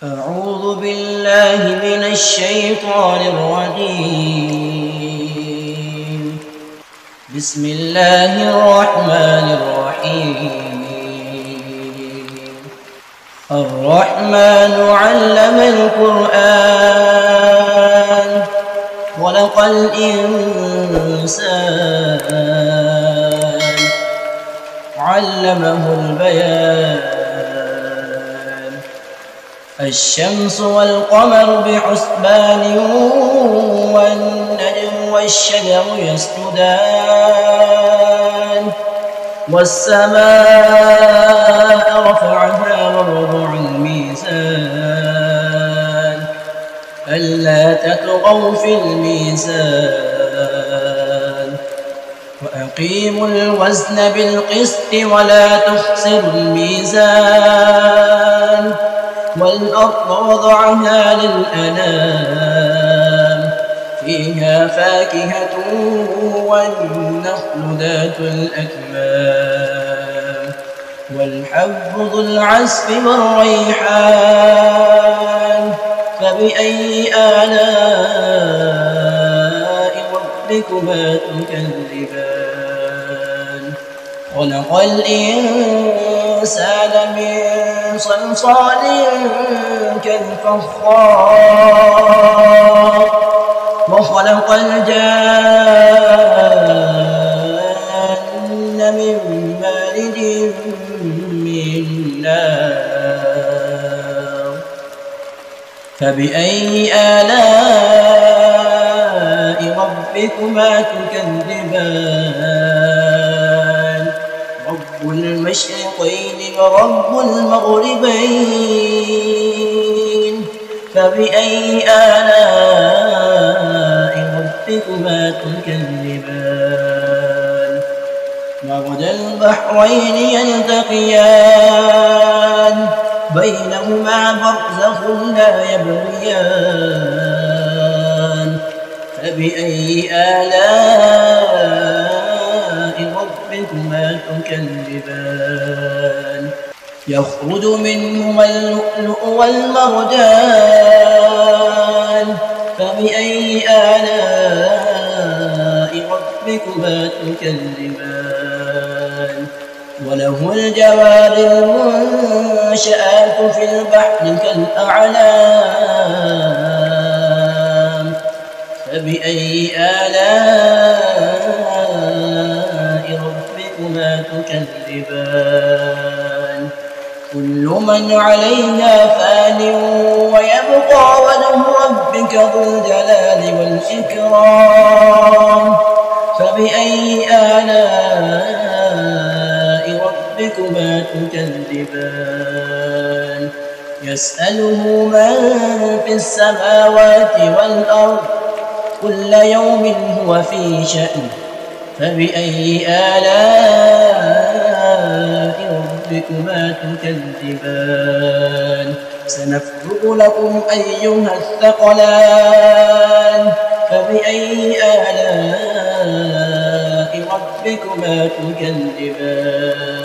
أعوذ بالله من الشيطان الرجيم. بسم الله الرحمن الرحيم. الرحمن علم القرآن خلق الإنسان علمه البيان. الشمس والقمر بحسبان والنجم والشجر يسجدان والسماء رفعها ووضع الميزان ألا تطغوا في الميزان وأقيموا الوزن بالقسط ولا تخسروا الميزان والأرض وضعها للأنام فيها فاكهة والنخل ذات الأكمام والحب ذو العصف والريحان فبأي آلاء ربكما تكذبان. خلق الإنسان من صلصال كالفخار وخلق الجان من مارج من نار فبأي آلاء ربكما تكذبان. رب المشرقين ورب المغربين فبأي آلاء ربكما تكذبان. مرج البحرين يلتقيان بينهما برزخ لا يبغيان فبأي آلاء ربكما تكذبان. يخرج منهما اللؤلؤ والمرجان فبأي آلاء ربكما تكذبان. وله الجوار المنشآت في البحر كالأعلام فبأي آلاء ربكما تكذبان. كل من عليها فان ويبقى وجه ربك ذو الجلال والإكرام فبأي آلاء ربكما تكذبان. يسأله من في السماوات والأرض كل يوم هو في شأن فبأي آلاء ربكما تكذبان. سنفرغ لكم أيها الثقلان فبأي آلاء ربكما تكذبان.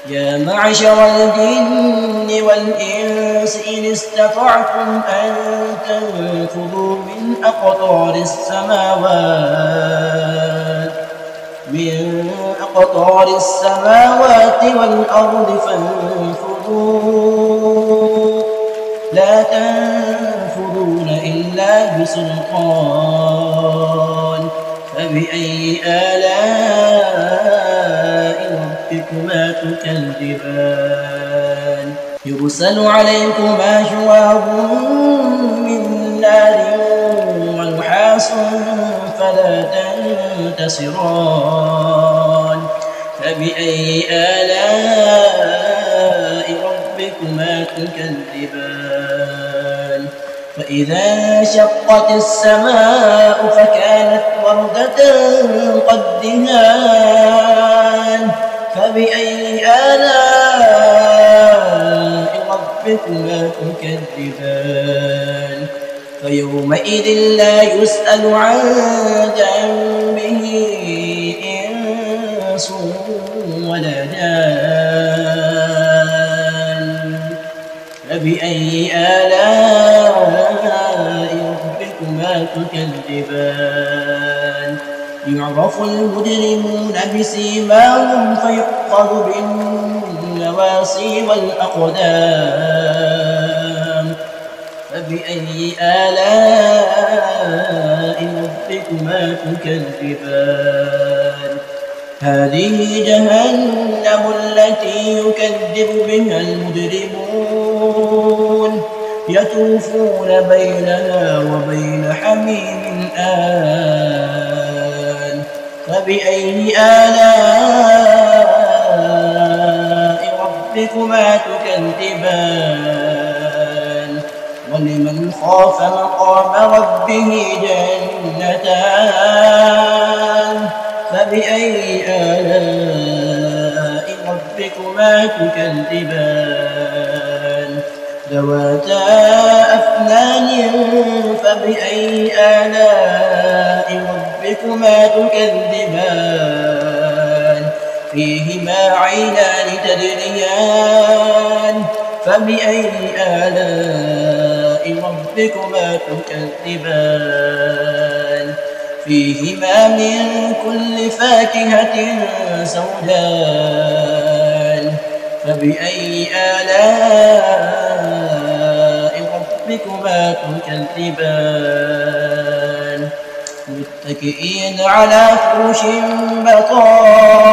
يا معشر الجن والإنس إن استطعتم أن تنفذوا من أقطار السماوات والأرض فانفذوا لا تنفذون إلا بسلطان فبأي آلاء ربكما تكذبان. يرسل عليكما شواظ من نار ونحاس فلا تنتصران فبأي آلاء ربكما تكذبان. فإذا انشقت السماء فكانت وردة كالدهان فبأي آلاء ربكما تكذبان. فيومئذ لا يسأل عن ذنبه إنس ولا جان فبأي آلاء ربكما تكذبان يعرف المجرمون بسيماهم فيؤخذ بالنواصي والأقدام فبأي آلاء ربكما تكذبان هذه جهنم التي يكذب بها المجرمون يطوفون بينها وبين حميم آن فبأي آلاء ربكما تكذبان ولمن خاف مقام ربه جنتان فبأي آلاء ربكما تكذبان ذواتا أفنان فبأي آلاء ربكما تكذبان فيهما عينان تجريان فبأي آلاء ربكما تكذبان فيهما من كل فاكهة زوجان فبأي آلاء ربكما تكذبان متكئين على فرش بطائنها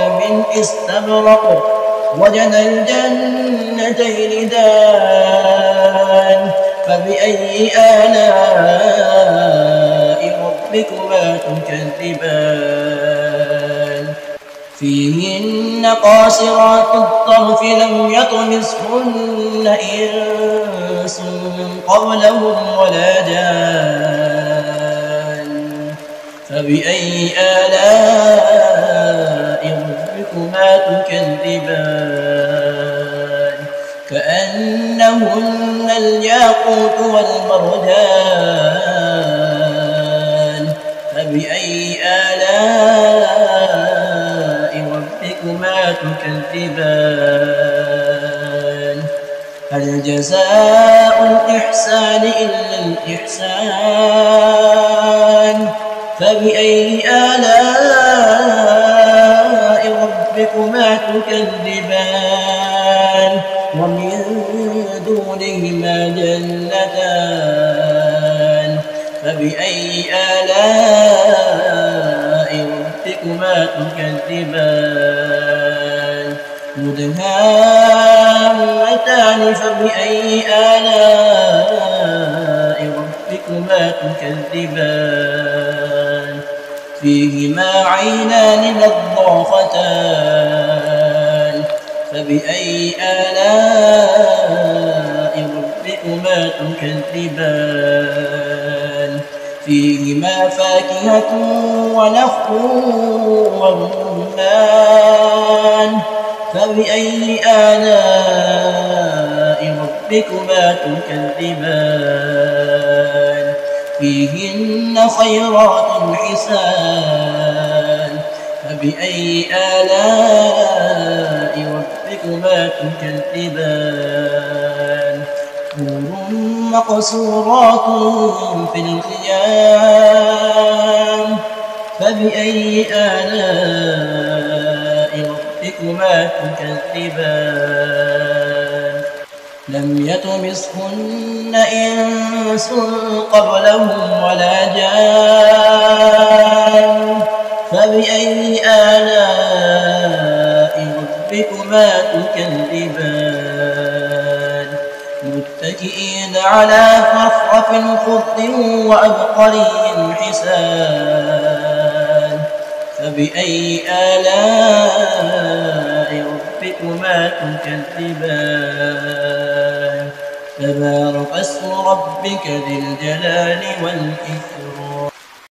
من استبرق وجنى الجنتين دان فبأي آلاء ربكما تكذبان فيهن قاصرات الطرف لم يطمثهن إنس قبلهم ولا جان فبأي آلاء ربكما تكذبان كأنهن الياقوت والمرجان فبأي آلاء ربكما تكذبان هل جزاء الإحسان إلا الإحسان فبأي آلاء ربكما تكذبان ومن دونهما جنتان فبأي آلاء ربكما تكذبان مدهامتان فبأي آلاء ربكما تكذبان فيهما عينان نضاختان فبأي آلاء ربكما تكذبان فيهما فاكهة ونخل ورمان فبأي آلاء ربكما تكذبان فيهن خيرات حسان فبأي آلاء ربكما تكذبان حور مقصورات في الخيام فبأي آلاء ربكما تكذبان لم يطمثهن إنس قبلهم ولا جان فبأي آلاء ربكما تكذبان متكئين على رفرف خضر وعبقري حسان فبأي آلاء ربكما تكذبان تبارك اسم ربك ذي الجلال والإكرام